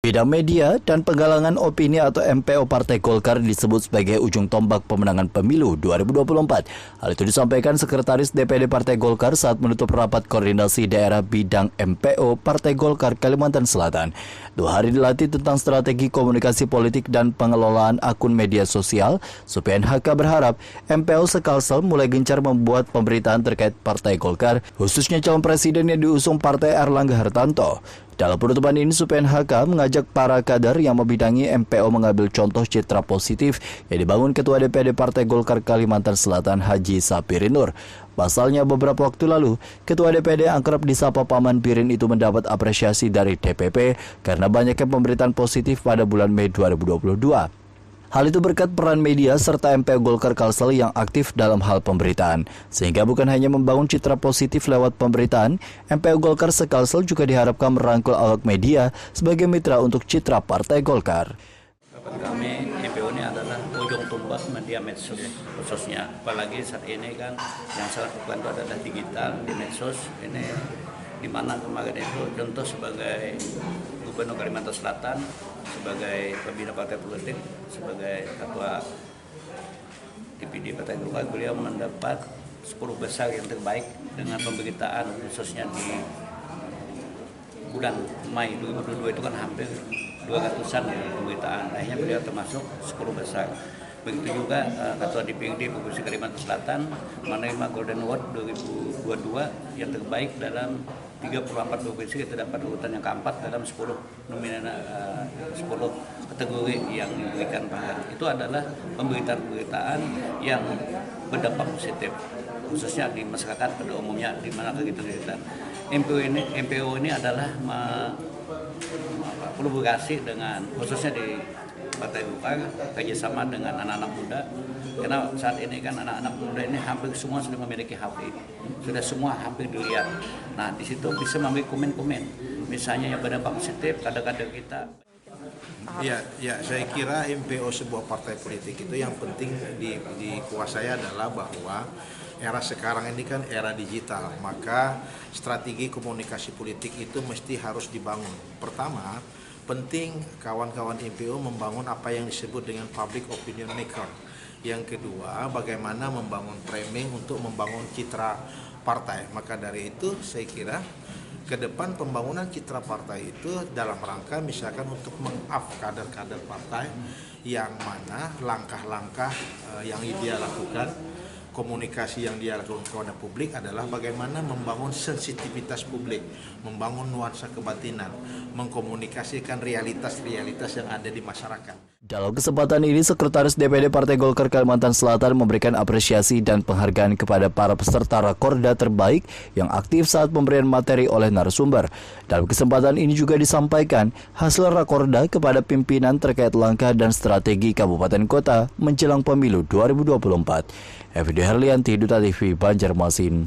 Bidang media dan penggalangan opini atau MPO Partai Golkar disebut sebagai ujung tombak pemenangan pemilu 2024. Hal itu disampaikan Sekretaris DPD Partai Golkar saat menutup rapat koordinasi daerah bidang MPO Partai Golkar Kalimantan Selatan. 2 hari dilatih tentang strategi komunikasi politik dan pengelolaan akun media sosial, SUPNHK berharap MPO Sekalsel mulai gencar membuat pemberitaan terkait Partai Golkar, khususnya calon presiden yang diusung Partai Erlangga Hartanto. Dalam penutupan ini, SUPNHK mengajak para kader yang membidangi MPO mengambil contoh citra positif yang dibangun Ketua DPD Partai Golkar Kalimantan Selatan Haji Sapirin Nur. Pasalnya beberapa waktu lalu, Ketua DPD akrab disapa Paman Birin itu mendapat apresiasi dari DPP karena banyaknya pemberitaan positif pada bulan Mei 2022. Hal itu berkat peran media serta MPO Golkar Kalsel yang aktif dalam hal pemberitaan. Sehingga bukan hanya membangun citra positif lewat pemberitaan, MPO Golkar Sekalsel juga diharapkan merangkul awak media sebagai mitra untuk citra Partai Golkar. Kami MPO ini adalah ujung tombak media medsos khususnya. Apalagi saat ini kan yang sangat terbantu adalah digital di medsos. Ini di mana kemarin itu contoh sebagai Gubernur Kalimantan Selatan, sebagai pembina partai politik, sebagai ketua DPD Partai Golkar, beliau mendapat 10 besar yang terbaik dengan pemberitaan khususnya di bulan Mei 2022 itu kan hampir 200-an ya pemberitaan. Akhirnya beliau termasuk 10 besar. Begitu juga Ketua DPD Provinsi Kalimantan Selatan menerima Golden Award 2022 yang terbaik dalam 34 provinsi. Kita dapat urutan yang keempat dalam 10 kategori yang diberikan penghargaan. Itu adalah pemberitaan-pemberitaan yang berdampak positif, khususnya di masyarakat pada umumnya, di mana kegiatan MPO ini adalah kolaborasi dengan khususnya di Partai Golkar kerjasama dengan anak-anak muda, karena saat ini kan anak-anak muda ini hampir semua sudah memiliki HP, sudah semua hampir dilihat. Nah di situ bisa memberi komen-komen, misalnya yang berdampak positif kader-kader kita. Ya, saya kira MPO sebuah partai politik itu yang penting dikuasai adalah bahwa era sekarang ini kan era digital, maka strategi komunikasi politik itu mesti harus dibangun. Pertama, penting kawan-kawan MPO membangun apa yang disebut dengan public opinion maker. Yang kedua, bagaimana membangun framing untuk membangun citra partai. Maka dari itu saya kira ke depan pembangunan citra partai itu dalam rangka misalkan untuk meng-up kader-kader partai yang mana langkah-langkah yang dia lakukan, komunikasi yang dia lakukan kepada publik adalah bagaimana membangun sensitivitas publik, membangun nuansa kebatinan, mengkomunikasikan realitas-realitas yang ada di masyarakat. Dalam kesempatan ini, Sekretaris DPD Partai Golkar Kalimantan Selatan memberikan apresiasi dan penghargaan kepada para peserta Rakorda terbaik yang aktif saat pemberian materi oleh narasumber. Dalam kesempatan ini juga disampaikan hasil Rakorda kepada pimpinan terkait langkah dan strategi kabupaten kota menjelang pemilu 2024. Evidio Herlianti, Duta TV, Banjarmasin.